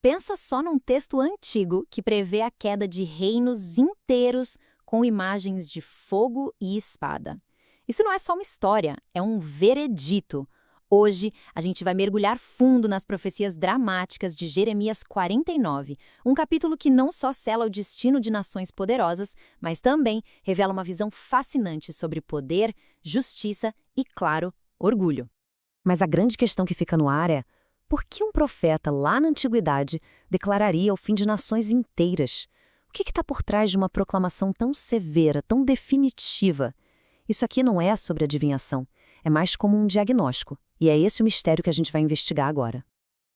Pensa só num texto antigo que prevê a queda de reinos inteiros com imagens de fogo e espada. Isso não é só uma história, é um veredito. Hoje, a gente vai mergulhar fundo nas profecias dramáticas de Jeremias 49, um capítulo que não só sela o destino de nações poderosas, mas também revela uma visão fascinante sobre poder, justiça e, claro, orgulho. Mas a grande questão que fica no ar é: por que um profeta lá na antiguidade declararia o fim de nações inteiras? O que está por trás de uma proclamação tão severa, tão definitiva? Isso aqui não é sobre adivinhação, é mais como um diagnóstico, e é esse o mistério que a gente vai investigar agora.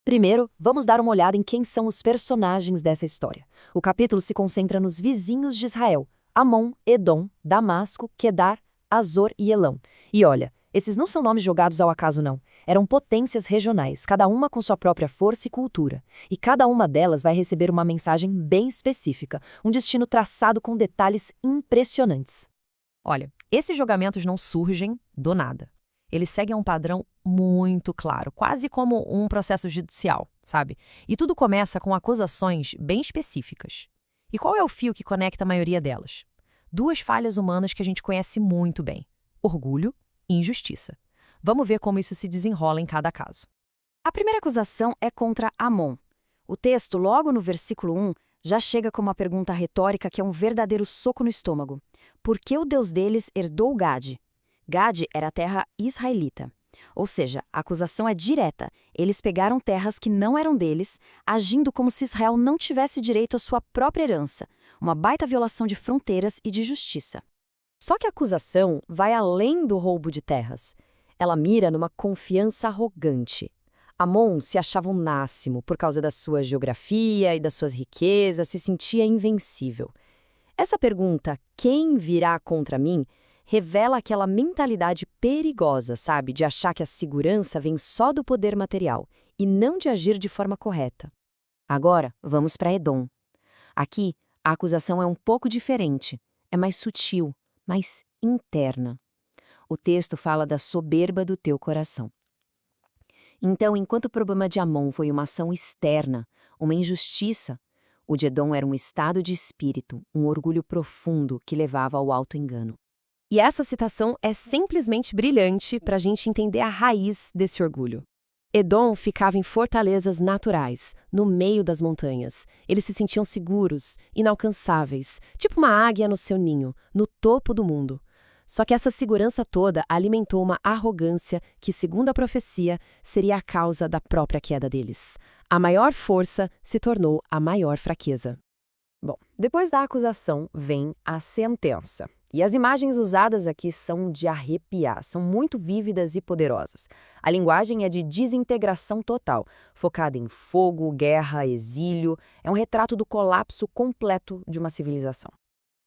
Primeiro, vamos dar uma olhada em quem são os personagens dessa história. O capítulo se concentra nos vizinhos de Israel: Amon, Edom, Damasco, Quedar, Azor e Elão. E olha, esses não são nomes jogados ao acaso, não. Eram potências regionais, cada uma com sua própria força e cultura. E cada uma delas vai receber uma mensagem bem específica, um destino traçado com detalhes impressionantes. Olha, esses julgamentos não surgem do nada. Eles seguem um padrão muito claro, quase como um processo judicial, sabe? E tudo começa com acusações bem específicas. E qual é o fio que conecta a maioria delas? Duas falhas humanas que a gente conhece muito bem: orgulho e injustiça. Vamos ver como isso se desenrola em cada caso. A primeira acusação é contra Amon. O texto, logo no versículo 1, já chega com uma pergunta retórica que é um verdadeiro soco no estômago. Por que o Deus deles herdou Gade? Gade era a terra israelita. Ou seja, a acusação é direta. Eles pegaram terras que não eram deles, agindo como se Israel não tivesse direito à sua própria herança. Uma baita violação de fronteiras e de justiça. Só que a acusação vai além do roubo de terras. Ela mira numa confiança arrogante. Amon se achava o máximo por causa da sua geografia e das suas riquezas, se sentia invencível. Essa pergunta, quem virá contra mim, revela aquela mentalidade perigosa, sabe, de achar que a segurança vem só do poder material e não de agir de forma correta. Agora, vamos para Edom. Aqui, a acusação é um pouco diferente, é mais sutil, mais interna. O texto fala da soberba do teu coração. Então, enquanto o problema de Amon foi uma ação externa, uma injustiça, o de Edom era um estado de espírito, um orgulho profundo que levava ao auto-engano. E essa citação é simplesmente brilhante para a gente entender a raiz desse orgulho. Edom ficava em fortalezas naturais, no meio das montanhas. Eles se sentiam seguros, inalcançáveis, tipo uma águia no seu ninho, no topo do mundo. Só que essa segurança toda alimentou uma arrogância que, segundo a profecia, seria a causa da própria queda deles. A maior força se tornou a maior fraqueza. Bom, depois da acusação vem a sentença. E as imagens usadas aqui são de arrepiar, são muito vívidas e poderosas. A linguagem é de desintegração total, focada em fogo, guerra, exílio. É um retrato do colapso completo de uma civilização.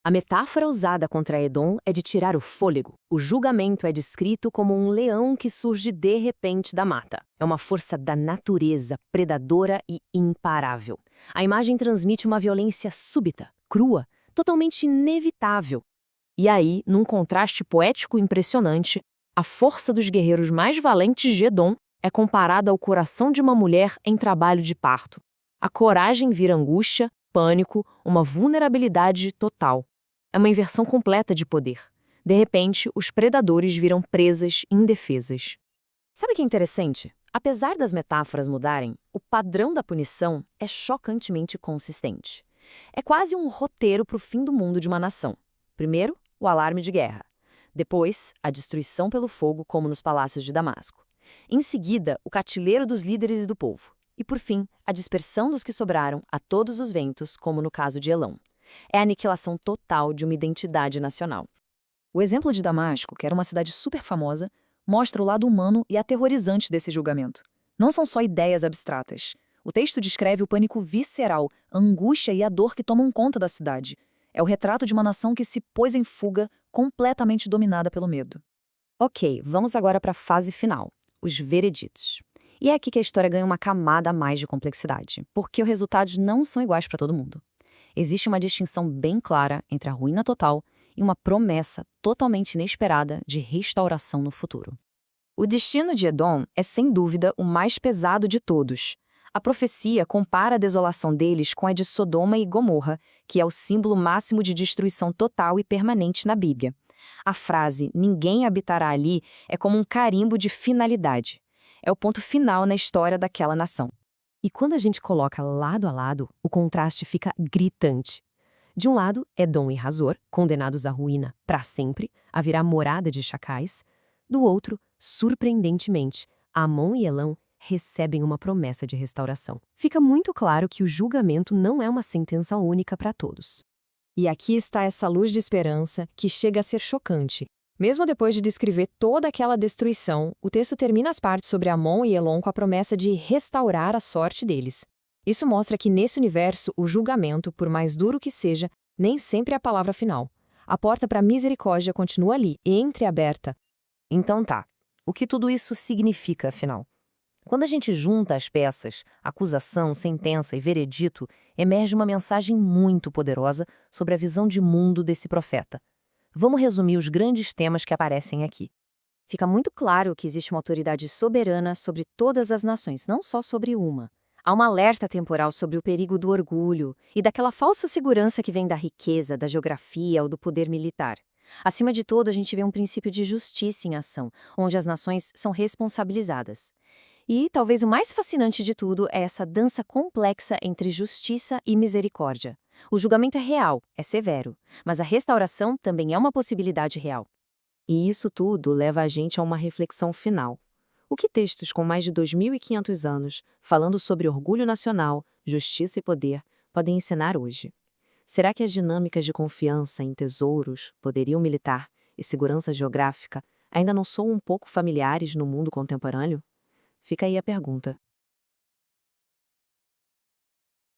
A metáfora usada contra Edom é de tirar o fôlego. O julgamento é descrito como um leão que surge de repente da mata. É uma força da natureza, predadora e imparável. A imagem transmite uma violência súbita, crua, totalmente inevitável. E aí, num contraste poético impressionante, a força dos guerreiros mais valentes de Edom é comparada ao coração de uma mulher em trabalho de parto. A coragem vira angústia, pânico, uma vulnerabilidade total. É uma inversão completa de poder. De repente, os predadores viram presas indefesas. Sabe o que é interessante? Apesar das metáforas mudarem, o padrão da punição é chocantemente consistente. É quase um roteiro para o fim do mundo de uma nação. Primeiro, o alarme de guerra. Depois, a destruição pelo fogo, como nos palácios de Damasco. Em seguida, o catileiro dos líderes e do povo. E, por fim, a dispersão dos que sobraram a todos os ventos, como no caso de Elão. É a aniquilação total de uma identidade nacional. O exemplo de Damasco, que era uma cidade super famosa, mostra o lado humano e aterrorizante desse julgamento. Não são só ideias abstratas. O texto descreve o pânico visceral, a angústia e a dor que tomam conta da cidade. É o retrato de uma nação que se pôs em fuga, completamente dominada pelo medo. Ok, vamos agora para a fase final, os vereditos. E é aqui que a história ganha uma camada a mais de complexidade, porque os resultados não são iguais para todo mundo. Existe uma distinção bem clara entre a ruína total e uma promessa totalmente inesperada de restauração no futuro. O destino de Edom é, sem dúvida, o mais pesado de todos. A profecia compara a desolação deles com a de Sodoma e Gomorra, que é o símbolo máximo de destruição total e permanente na Bíblia. A frase "ninguém habitará ali" é como um carimbo de finalidade. É o ponto final na história daquela nação. E quando a gente coloca lado a lado, o contraste fica gritante. De um lado, Edom e Hazor, condenados à ruína para sempre, a virar morada de chacais. Do outro, surpreendentemente, Amon e Elão recebem uma promessa de restauração. Fica muito claro que o julgamento não é uma sentença única para todos. E aqui está essa luz de esperança que chega a ser chocante. Mesmo depois de descrever toda aquela destruição, o texto termina as partes sobre Amon e Elon com a promessa de restaurar a sorte deles. Isso mostra que nesse universo, o julgamento, por mais duro que seja, nem sempre é a palavra final. A porta para a misericórdia continua ali, entreaberta. Então tá, o que tudo isso significa, afinal? Quando a gente junta as peças, acusação, sentença e veredito, emerge uma mensagem muito poderosa sobre a visão de mundo desse profeta. Vamos resumir os grandes temas que aparecem aqui. Fica muito claro que existe uma autoridade soberana sobre todas as nações, não só sobre uma. Há um alerta temporal sobre o perigo do orgulho e daquela falsa segurança que vem da riqueza, da geografia ou do poder militar. Acima de tudo, a gente vê um princípio de justiça em ação, onde as nações são responsabilizadas. E, talvez o mais fascinante de tudo, é essa dança complexa entre justiça e misericórdia. O julgamento é real, é severo, mas a restauração também é uma possibilidade real. E isso tudo leva a gente a uma reflexão final. O que textos com mais de 2.500 anos, falando sobre orgulho nacional, justiça e poder, podem ensinar hoje? Será que as dinâmicas de confiança em tesouros, poderio militar e segurança geográfica ainda não são um pouco familiares no mundo contemporâneo? Fica aí a pergunta.